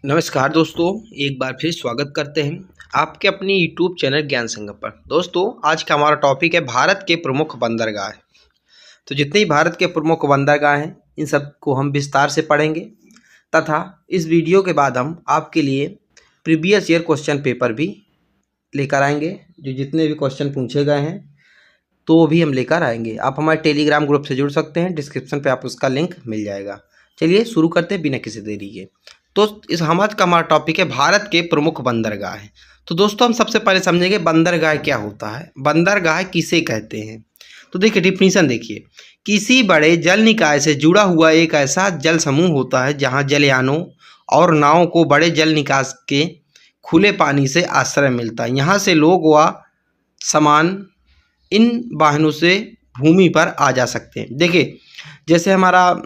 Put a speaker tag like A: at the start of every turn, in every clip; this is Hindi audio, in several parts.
A: नमस्कार दोस्तों, एक बार फिर स्वागत करते हैं आपके अपनी यूट्यूब चैनल ज्ञान संगम पर। दोस्तों, आज का हमारा टॉपिक है भारत के प्रमुख बंदरगाह। तो जितने ही भारत के प्रमुख बंदरगाह हैं इन सब को हम विस्तार से पढ़ेंगे तथा इस वीडियो के बाद हम आपके लिए प्रीवियस ईयर क्वेश्चन पेपर भी लेकर आएंगे। जो जितने भी क्वेश्चन पूछे गए हैं तो वो भी हम लेकर आएंगे। आप हमारे टेलीग्राम ग्रुप से जुड़ सकते हैं, डिस्क्रिप्शन पे आप उसका लिंक मिल जाएगा। चलिए शुरू करते हैं बिना किसी देरी के। तो इस हमारा टॉपिक है भारत के प्रमुख बंदरगाह है। तो दोस्तों, हम सबसे पहले समझेंगे बंदरगाह क्या होता है, बंदरगाह किसे कहते हैं। तो देखिए डिफिनीशन देखिए, किसी बड़े जल निकाय से जुड़ा हुआ एक ऐसा जल समूह होता है जहां जलयानों और नावों को बड़े जल निकास के खुले पानी से आश्रय मिलता है। यहाँ से लोग व सामान इन वाहनों से भूमि पर आ जा सकते हैं। देखिए जैसे हमारा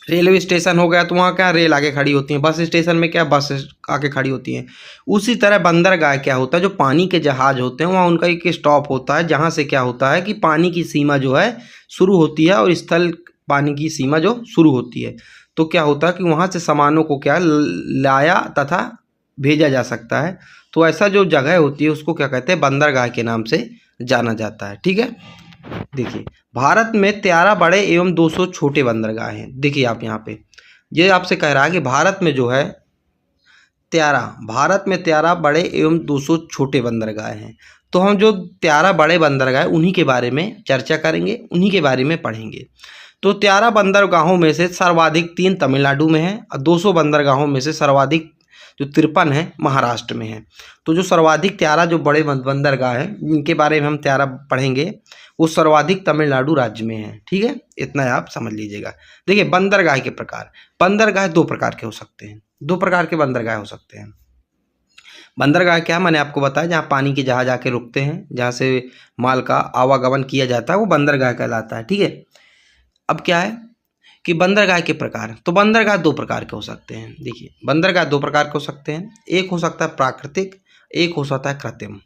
A: रेलवे स्टेशन हो गया तो वहाँ क्या रेल आके खड़ी होती है, बस स्टेशन में क्या बस आके खड़ी होती हैं। उसी तरह बंदरगाह क्या होता है, जो पानी के जहाज होते हैं वहाँ उनका एक स्टॉप होता है जहाँ से क्या होता है कि पानी की सीमा जो है शुरू होती है और स्थल पानी की सीमा जो शुरू होती है। तो क्या होता है कि वहाँ से सामानों को क्या लाया तथा भेजा जा सकता है। तो ऐसा जो जगह होती है उसको क्या कहते हैं, बंदरगाह के नाम से जाना जाता है। ठीक है, देखिए भारत में 13 बड़े एवं 200 छोटे बंदरगाह हैं। देखिए आप यहाँ पे ये आपसे कह रहा है कि भारत में जो है 13 बड़े एवं 200 छोटे बंदरगाह हैं। तो हम जो 13 बड़े बंदरगाह उन्हीं के बारे में चर्चा करेंगे, उन्हीं के बारे में पढ़ेंगे। तो 13 बंदरगाहों में से सर्वाधिक 3 तमिलनाडु में है और 200 बंदरगाहों में से सर्वाधिक जो 53 है महाराष्ट्र में है। तो जो सर्वाधिक 13 जो बड़े बंदरगाह हैं इनके बारे में हम 13 पढ़ेंगे, वो सर्वाधिक तमिलनाडु राज्य में है। ठीक है, इतना आप समझ लीजिएगा। देखिए बंदरगाह के प्रकार, बंदरगाह 2 प्रकार के हो सकते हैं, 2 प्रकार के बंदरगाह हो सकते हैं। बंदरगाह क्या मैंने आपको बताया, जहाँ पानी के जहाज आके रुकते हैं, जहाँ से माल का आवागमन किया जाता है, वो बंदरगाह कहलाता है। ठीक है, अब क्या है कि बंदरगाह के प्रकार, तो बंदरगाह 2 प्रकार के हो सकते हैं। देखिए बंदरगाह 2 प्रकार के हो सकते हैं, एक हो सकता है प्राकृतिक, एक हो सकता है कृत्रिम।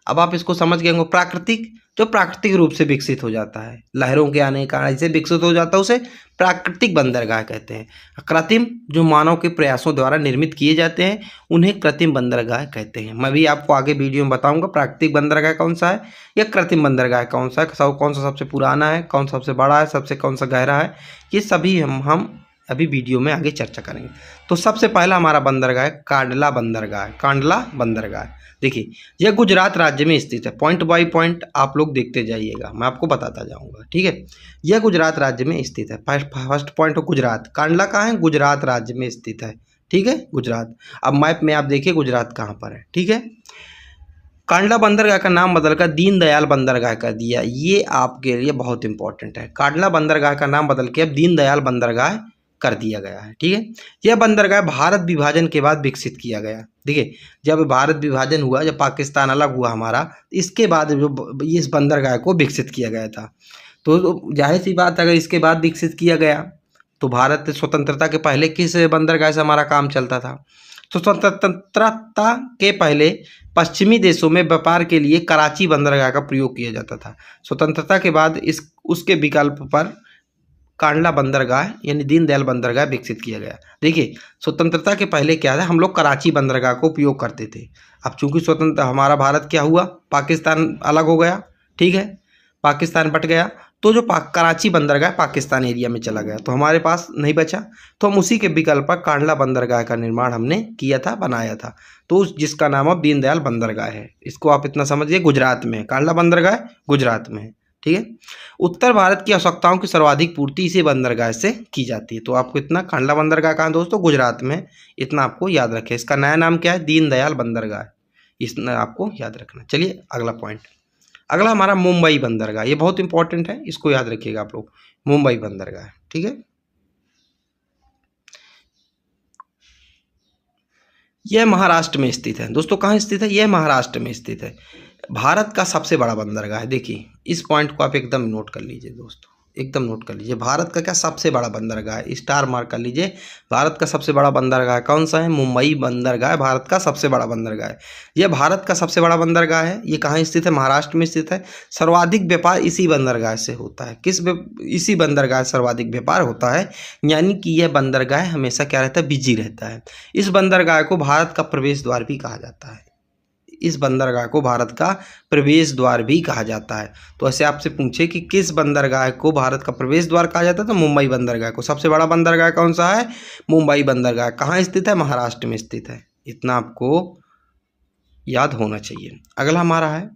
A: अब आप इसको समझ गए होंगे, प्राकृतिक जो प्राकृतिक रूप से विकसित हो जाता है, लहरों के आने के कारण ऐसे विकसित हो जाता है, उसे प्राकृतिक बंदरगाह कहते हैं। कृत्रिम जो मानव के प्रयासों द्वारा निर्मित किए जाते हैं उन्हें कृत्रिम बंदरगाह कहते हैं। मैं भी आपको आगे वीडियो में बताऊंगा प्राकृतिक बंदरगाह कौन सा है या कृत्रिम बंदरगाह कौन सा है, कौन सा सबसे पुराना है, कौन सबसे बड़ा है, सबसे कौन सा गहरा है, ये सभी हम अभी वीडियो में आगे चर्चा करेंगे। तो सबसे पहला हमारा बंदरगाह है कांडला बंदरगाह। कांडला बंदरगाह देखिए यह गुजरात राज्य में स्थित है। पॉइंट बाय पॉइंट आप लोग देखते जाइएगा, मैं आपको बताता जाऊंगा। ठीक है, यह गुजरात राज्य में स्थित है। फर्स्ट पॉइंट हो गुजरात, कांडला कहाँ है, गुजरात राज्य में स्थित है। ठीक है, गुजरात। अब मैप में आप देखिए गुजरात कहाँ पर है। ठीक है, कांडला बंदरगाह का नाम बदलकर दीनदयाल बंदरगाह कर दिया, ये आपके लिए बहुत इंपॉर्टेंट है। कांडला बंदरगाह का नाम बदल के अब दीनदयाल बंदरगाह कर दिया गया है। ठीक है, यह बंदरगाह भारत विभाजन के बाद विकसित किया गया। देखिए जब भारत विभाजन हुआ, जब पाकिस्तान अलग हुआ हमारा, इसके बाद जो इस बंदरगाह को विकसित किया गया था। तो जाहिर सी बात, अगर इसके बाद विकसित किया गया तो भारत स्वतंत्रता के पहले किस बंदरगाह से हमारा काम चलता था। तो स्वतंत्रता के पहले पश्चिमी देशों में व्यापार के लिए कराची बंदरगाह का प्रयोग किया जाता था। स्वतंत्रता के बाद उसके विकल्प पर कांडला बंदरगाह यानी दीनदयाल बंदरगाह विकसित किया गया। देखिए स्वतंत्रता के पहले क्या था, हम लोग कराची बंदरगाह को उपयोग करते थे। अब चूंकि स्वतंत्र हमारा भारत क्या हुआ, पाकिस्तान अलग हो गया। ठीक है, पाकिस्तान बट गया, तो जो कराची बंदरगाह पाकिस्तान एरिया में चला गया, तो हमारे पास नहीं बचा। तो हम उसी के विकल्प पर कांडला बंदरगाह का निर्माण हमने किया था, बनाया था। तो जिसका नाम अब दीनदयाल बंदरगाह है। इसको आप इतना समझिए, गुजरात में कांडला बंदरगाह गुजरात में है। ठीक है, उत्तर भारत की आवश्यकताओं की सर्वाधिक पूर्ति इसी बंदरगाह से की जाती है। तो आपको इतना, कांडला बंदरगाह कहाँ दोस्तों, गुजरात में, इतना आपको याद रखें। इसका नया नाम क्या है, दीनदयाल बंदरगाह, इसमें आपको याद रखना। चलिए अगला पॉइंट, अगला हमारा मुंबई बंदरगाह, ये बहुत इंपॉर्टेंट है, इसको याद रखिएगा आप लोग, मुंबई बंदरगाह। ठीक है, यह महाराष्ट्र में स्थित है। दोस्तों कहाँ स्थित है, यह महाराष्ट्र में स्थित है। भारत का सबसे बड़ा बंदरगाह है। देखिए इस पॉइंट को आप एकदम नोट कर लीजिए दोस्तों, एकदम नोट कर लीजिए। भारत का क्या सबसे बड़ा बंदरगाह है, स्टार मार्क कर लीजिए। भारत का सबसे बड़ा बंदरगाह कौन सा है? मुंबई बंदरगाह भारत का सबसे बड़ा बंदरगाह है। यह भारत का सबसे बड़ा बंदरगाह है। ये कहाँ स्थित है? महाराष्ट्र में स्थित है। सर्वाधिक व्यापार इसी बंदरगाह से होता है। इसी बंदरगाह से सर्वाधिक व्यापार होता है, यानी कि यह बंदरगाह हमेशा क्या रहता है? बिजी रहता है। इस बंदरगाह को भारत का प्रवेश द्वार भी कहा जाता है। इस बंदरगाह को भारत का प्रवेश द्वार भी कहा जाता है। तो ऐसे आपसे पूछे कि किस बंदरगाह को भारत का प्रवेश द्वार कहा जाता है, तो मुंबई बंदरगाह को। सबसे बड़ा बंदरगाह कौन सा है? मुंबई बंदरगाह। कहाँ स्थित है? महाराष्ट्र में स्थित है। इतना आपको याद होना चाहिए। अगला हमारा है,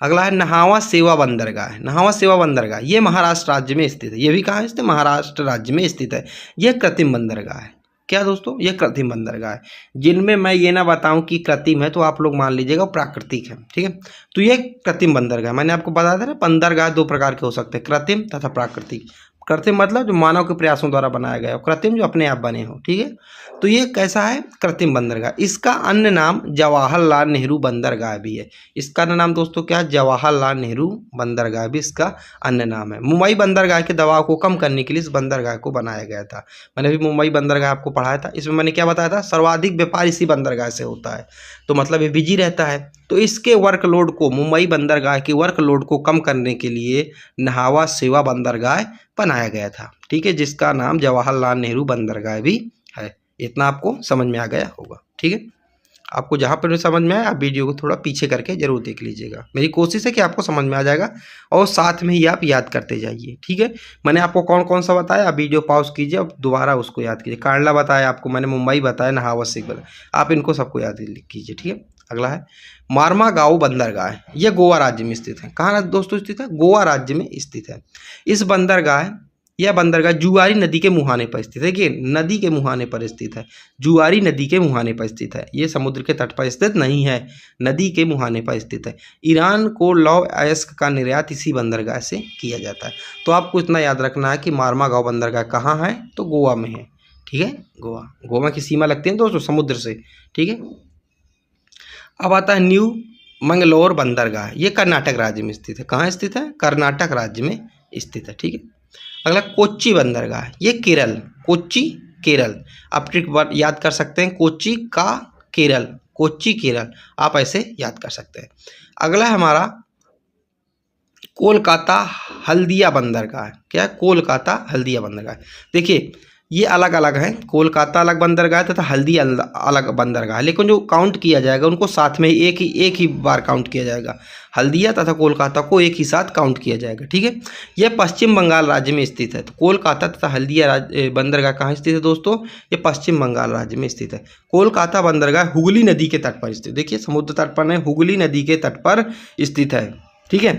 A: अगला है नहावा सेवा बंदरगाह। नहावा सेवा बंदरगाह ये महाराष्ट्र राज्य में स्थित है। ये भी कहाँ स्थित है? महाराष्ट्र राज्य में स्थित है। यह कृत्रिम बंदरगाह है। क्या दोस्तों? यह कृत्रिम बंदरगाह है। जिनमें मैं ये ना बताऊं कि कृत्रिम है तो आप लोग मान लीजिएगा प्राकृतिक है, ठीक है। तो ये कृत्रिम बंदरगाह, मैंने आपको बताया था ना, बंदरगाह दो प्रकार के हो सकते हैं, कृत्रिम तथा प्राकृतिक। कृत्रिम मतलब जो मानव के प्रयासों द्वारा बनाया गया, कृत्रिम जो अपने आप बने हो, ठीक है। तो ये कैसा है? कृत्रिम बंदरगाह। इसका अन्य नाम जवाहरलाल नेहरू बंदरगाह भी है। इसका अन्य नाम दोस्तों क्या है? जवाहरलाल नेहरू बंदरगाह भी इसका अन्य नाम है। मुंबई बंदरगाह के दबाव को कम करने के लिए इस बंदरगाह को बनाया गया था। मैंने भी मुंबई बंदरगाह आपको पढ़ाया था। इसमें मैंने क्या बताया था? सर्वाधिक व्यापार इसी बंदरगाह से होता है, तो मतलब ये बिजी रहता है। तो इसके वर्कलोड को, मुंबई बंदरगाह के वर्कलोड को कम करने के लिए नहावा सेवा बंदरगाह बनाया गया था, ठीक है, जिसका नाम जवाहरलाल नेहरू बंदरगाह भी है। इतना आपको समझ में आ गया होगा, ठीक है। आपको जहाँ पर भी समझ में आए आप वीडियो को थोड़ा पीछे करके जरूर देख लीजिएगा। मेरी कोशिश है कि आपको समझ में आ जाएगा और साथ में ही आप याद करते जाइए, ठीक है। मैंने आपको कौन कौन सा बताया, आप वीडियो पॉज कीजिए और दोबारा उसको याद कीजिए। कांडला बताया आपको मैंने, मुंबई बताया, नहावा सेवा बताया, आप इनको सबको याद कीजिए, ठीक है। अगला है मार्मागांव बंदरगाह। यह गोवा राज्य में स्थित है। कहाँ दोस्तों स्थित है? गोवा राज्य में स्थित है। यह बंदरगाह जुआरी नदी के मुहाने पर स्थित है। कि नदी के मुहाने पर स्थित है, जुआरी नदी के मुहाने पर स्थित है। ये समुद्र के तट पर स्थित नहीं है, नदी के मुहाने पर स्थित है। ईरान को लौह अयस्क का निर्यात इसी बंदरगाह से किया जाता है। तो आपको इतना याद रखना है कि मार्मागांव बंदरगाह कहाँ है? तो गोवा में है, ठीक है। गोवा की सीमा लगती है दोस्तों समुद्र से, ठीक है। अब आता है न्यू मंगलोर बंदरगाह। ये कर्नाटक राज्य में स्थित है। कहाँ स्थित है? कर्नाटक राज्य में स्थित है, ठीक है। अगला कोच्चि बंदरगाह, ये केरल, कोच्चि केरल। आप ट्रिक याद कर सकते हैं, कोच्चि का केरल, कोच्चि केरल, आप ऐसे याद कर सकते हैं। अगला हमारा कोलकाता हल्दिया बंदरगाह। क्या? कोलकाता हल्दिया बंदरगाह। देखिए ये अलग अलग हैं, कोलकाता अलग बंदरगाह तथा हल्दिया अलग बंदरगाह, लेकिन जो काउंट किया जाएगा उनको साथ में एक ही बार काउंट किया जाएगा। हल्दिया तथा कोलकाता को एक ही साथ काउंट किया जाएगा, ठीक है। यह पश्चिम बंगाल राज्य में स्थित है। तो कोलकाता तथा हल्दिया बंदरगाह कहाँ स्थित है दोस्तों? ये पश्चिम बंगाल राज्य में स्थित है। कोलकाता बंदरगाह हुगली नदी के तट पर स्थित, देखिए समुद्र तट पर नहीं, हुगली नदी के तट पर स्थित है, ठीक है।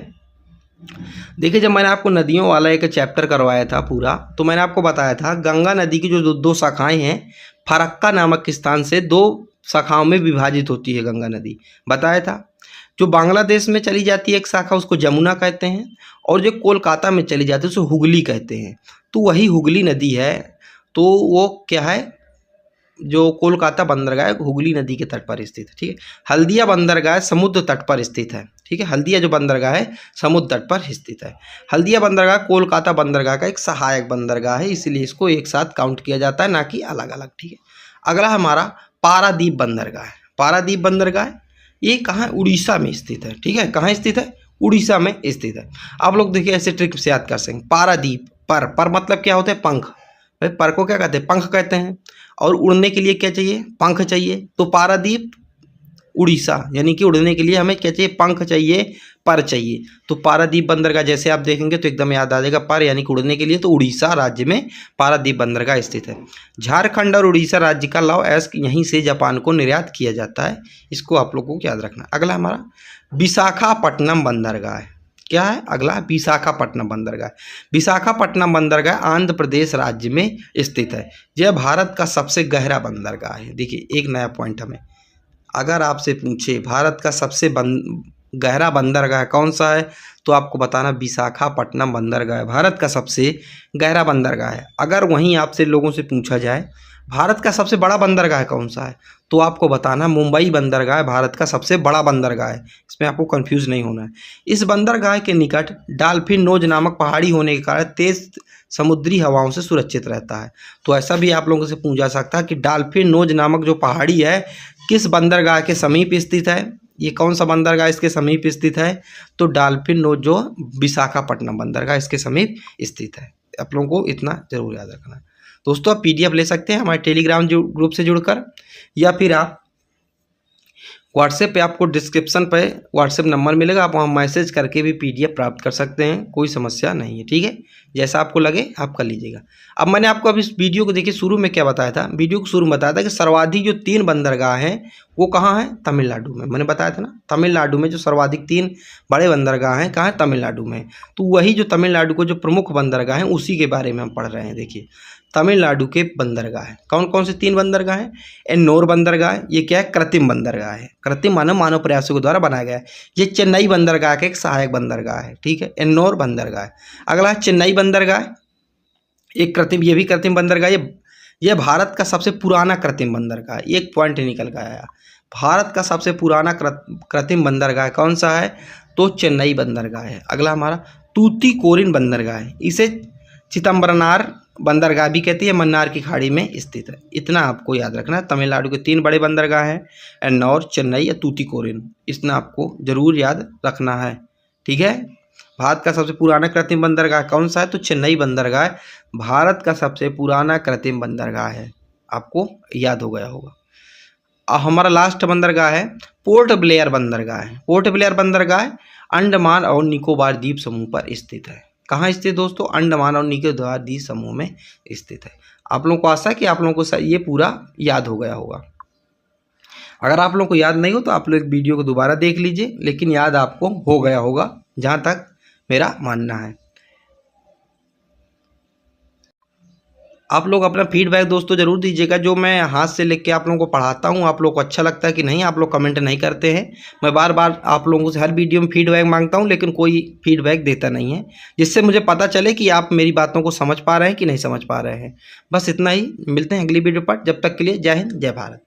A: देखिए जब मैंने आपको नदियों वाला एक चैप्टर करवाया था पूरा, तो मैंने आपको बताया था गंगा नदी की जो दो शाखाएं हैं, फरक्का नामक स्थान से दो शाखाओं में विभाजित होती है गंगा नदी, बताया था। जो बांग्लादेश में चली जाती है एक शाखा, उसको जमुना कहते हैं, और जो कोलकाता में चली जाती है उसे हुगली कहते हैं। तो वही हुगली नदी है, तो वो क्या है? जो कोलकाता बंदरगाह हुगली नदी के तट पर स्थित है, ठीक है। हल्दिया बंदरगाह समुद्र तट पर स्थित है, ठीक है। हल्दिया जो बंदरगाह है समुद्र तट पर स्थित है। हल्दिया बंदरगाह कोलकाता बंदरगाह का एक सहायक बंदरगाह है, इसलिए इसको एक साथ काउंट किया जाता है, ना कि अलग अलग, ठीक है। अगला हमारा पारादीप बंदरगाह है। पारादीप बंदरगाह ये कहाँ? उड़ीसा में स्थित है, ठीक है। कहाँ स्थित है? उड़ीसा में स्थित है। आप लोग देखिए ऐसे ट्रिक से याद कर सकें। पारादीप, पर मतलब क्या होता है? पंख। भाई पर को क्या कहते हैं? पंख कहते हैं। और उड़ने के लिए क्या चाहिए? पंख चाहिए। तो पारादीप उड़ीसा, यानी कि उड़ने के लिए हमें क्या चाहिए? पंख चाहिए, पर चाहिए। तो पारादीप बंदरगाह जैसे आप देखेंगे तो एकदम याद आ जाएगा, पर यानी कि उड़ने के लिए, तो उड़ीसा राज्य में पारादीप बंदरगाह स्थित है। झारखंड और उड़ीसा राज्य का लौह अयस्क यहीं से जापान को निर्यात किया जाता है, इसको आप लोगों को याद रखना। अगला हमारा विशाखापट्टनम बंदरगाह है। क्या है अगला? विशाखापट्टनम बंदरगाह। विशाखापट्टनम बंदरगाह आंध्र प्रदेश राज्य में स्थित है। यह भारत का सबसे गहरा बंदरगाह है। देखिए एक नया पॉइंट हमें, अगर आपसे पूछे भारत का सबसे गहरा बंदरगाह कौन सा है, तो आपको बताना विशाखापट्टनम बंदरगाह भारत का सबसे गहरा बंदरगाह है। अगर वहीं आपसे लोगों से पूछा जाए भारत का सबसे बड़ा बंदरगाह कौन सा है? तो आपको बताना मुंबई बंदरगाह भारत का सबसे बड़ा बंदरगाह है, इसमें आपको कंफ्यूज नहीं होना है। इस बंदरगाह के निकट डॉल्फिन नोज नामक पहाड़ी होने के कारण तेज समुद्री हवाओं से सुरक्षित रहता है। तो ऐसा भी आप लोगों से पूछा जा सकता है कि डॉल्फिन नोज नामक जो पहाड़ी है किस बंदरगाह के समीप स्थित है? ये कौन सा बंदरगाह इसके समीप स्थित है? तो डॉल्फिन नोज जो विशाखापट्टनम बंदरगाह इसके समीप स्थित है। आप लोगों को इतना जरूर याद रखना है। दोस्तों आप पीडीएफ ले सकते हैं हमारे टेलीग्राम ग्रुप से जुड़कर, या फिर आप व्हाट्सएप पे, आपको डिस्क्रिप्शन पे व्हाट्सएप नंबर मिलेगा, आप वहाँ मैसेज करके भी पीडीएफ प्राप्त कर सकते हैं, कोई समस्या नहीं है। ठीक है, जैसा आपको लगे आप कर लीजिएगा। अब मैंने आपको अभी इस वीडियो को देखिए शुरू में क्या बताया था, वीडियो को शुरू में बताया था कि सर्वाधिक जो 3 बंदरगाह हैं वो कहाँ हैं? तमिलनाडु में। मैंने बताया था ना, तमिलनाडु में जो सर्वाधिक 3 बड़े बंदरगाह हैं कहाँ है? तमिलनाडु में। तो वही जो तमिलनाडु को जो प्रमुख बंदरगाह हैं उसी के बारे में हम पढ़ रहे हैं। देखिए तमिलनाडु के बंदरगाह है, कौन कौन से 3 बंदरगाह हैं? एन्नोर बंदरगाह, ये क्या है? कृत्रिम बंदरगाह है, कृत्रिम मानव प्रयासों के द्वारा बनाया गया है। ये चेन्नई बंदरगाह का एक सहायक बंदरगाह है। ठीक है, एन्नोर बंदरगाह है। अगला है चेन्नई बंदरगाह, एक कृत्रिम, ये भी कृत्रिम बंदरगाह। ये भारत का सबसे पुराना कृत्रिम बंदरगाह है। एक पॉइंट निकल कर आया, भारत का सबसे पुराना कृत्रिम बंदरगाह कौन सा है? तो चेन्नई बंदरगाह है। अगला हमारा तूतीकोरिन बंदरगाह है, इसे चिदम्बरनार बंदरगाह भी कहती है, मन्नार की खाड़ी में स्थित है। इतना आपको याद रखना है। तमिलनाडु के 3 बड़े बंदरगाह हैं, एन्नौर, चेन्नई या तूतीकोरिन, इतना आपको जरूर याद रखना है। ठीक है, भारत का सबसे पुराना कृत्रिम बंदरगाह कौन सा है? तो चेन्नई बंदरगाह भारत का सबसे पुराना कृत्रिम बंदरगाह है, आपको याद हो गया होगा। अब हमारा लास्ट बंदरगाह है पोर्ट ब्लेयर बंदरगाह है। पोर्ट ब्लेयर बंदरगाह अंडमान और निकोबार द्वीप समूह पर स्थित है। कहाँ स्थित दोस्तों? अंडमान और निकोबार द्वीप समूह में स्थित है। आप लोगों को आशा है कि आप लोगों को ये पूरा याद हो गया होगा। अगर आप लोगों को याद नहीं हो तो आप लोग वीडियो को दोबारा देख लीजिए, लेकिन याद आपको हो गया होगा जहाँ तक मेरा मानना है। आप लोग अपना फीडबैक दोस्तों जरूर दीजिएगा। जो मैं हाथ से लिख के आप लोगों को पढ़ाता हूँ आप लोग को अच्छा लगता है कि नहीं, आप लोग कमेंट नहीं करते हैं। मैं बार बार आप लोगों से हर वीडियो में फीडबैक मांगता हूँ, लेकिन कोई फीडबैक देता नहीं है, जिससे मुझे पता चले कि आप मेरी बातों को समझ पा रहे हैं कि नहीं समझ पा रहे हैं। बस इतना ही, मिलते हैं अगली वीडियो पर। जब तक के लिए जय हिंद, जय भारत।